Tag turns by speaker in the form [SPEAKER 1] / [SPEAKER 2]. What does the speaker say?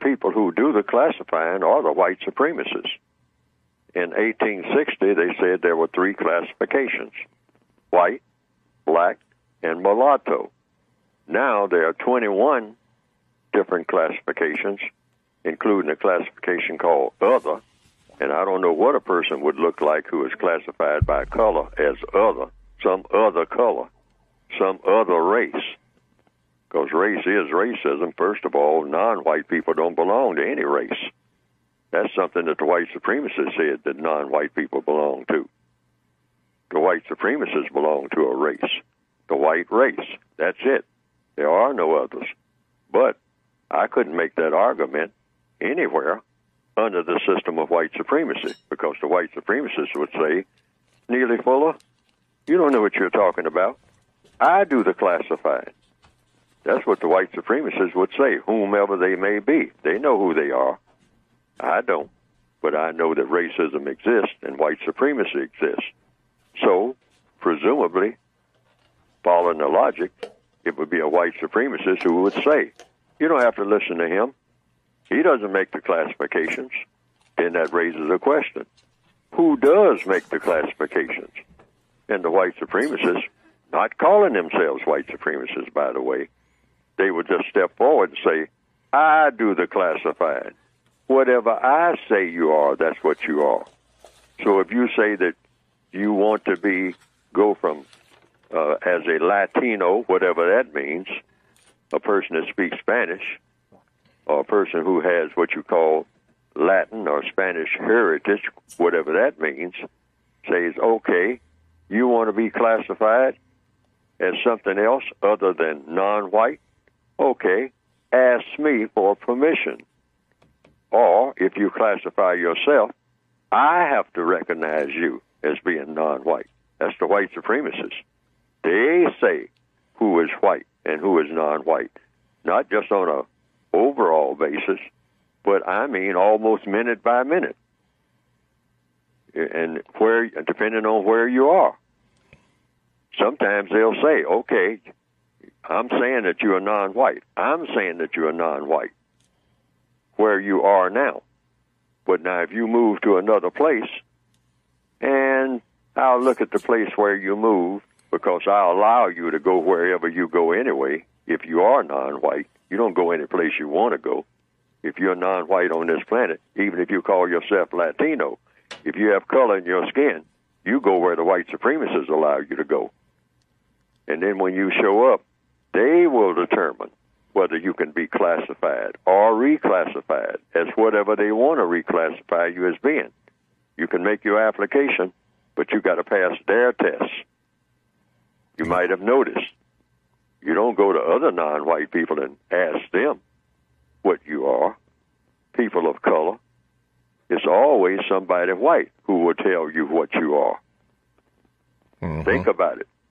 [SPEAKER 1] people who do the classifying are the white supremacists. In 1860, they said there were 3 classifications: white, black, and mulatto. Now there are 21 different classifications, including a classification called other. And I don't know what a person would look like who is classified by color as other, some other color, some other race. Because race is racism. First of all, non-white people don't belong to any race. That's something that the white supremacists said that non-white people belong to. The white supremacists belong to a race, the white race. That's it. There are no others. But I couldn't make that argument anywhere under the system of white supremacy, because the white supremacists would say, Neely Fuller, you don't know what you're talking about. I do the classifying. That's what the white supremacists would say, whomever they may be. They know who they are. I don't. But I know that racism exists and white supremacy exists. So, presumably, following the logic, it would be a white supremacist who would say, you don't have to listen to him. He doesn't make the classifications. Then that raises a question. Who does make the classifications? And the white supremacists, not calling themselves white supremacists, by the way, they would just step forward and say, I do the classifying. Whatever I say you are, that's what you are. So if you say that you want to go from as a Latino, whatever that means, a person that speaks Spanish, or a person who has what you call Latin or Spanish heritage, whatever that means, says, okay, you want to be classified as something else other than non-white? Okay, ask me for permission. Or if you classify yourself, I have to recognize you as being non-white. That's the white supremacists. They say who is white and who is non-white, not just on a overall basis, but I mean almost minute by minute, and where, depending on where you are. Sometimes they'll say, okay, I'm saying that you are non-white. I'm saying that you are non-white where you are now. But now if you move to another place, and I'll look at the place where you move, because I'll allow you to go wherever you go anyway. If you are non-white, you don't go any place you want to go. If you're non-white on this planet, even if you call yourself Latino, if you have color in your skin, you go where the white supremacists allow you to go. And then when you show up, they will determine whether you can be classified or reclassified as whatever they want to reclassify you as being. You can make your application, but you got to pass their tests. You might have noticed, you don't go to other non-white people and ask them what you are. People of color, it's always somebody white who will tell you what you are. Mm-hmm. Think about it.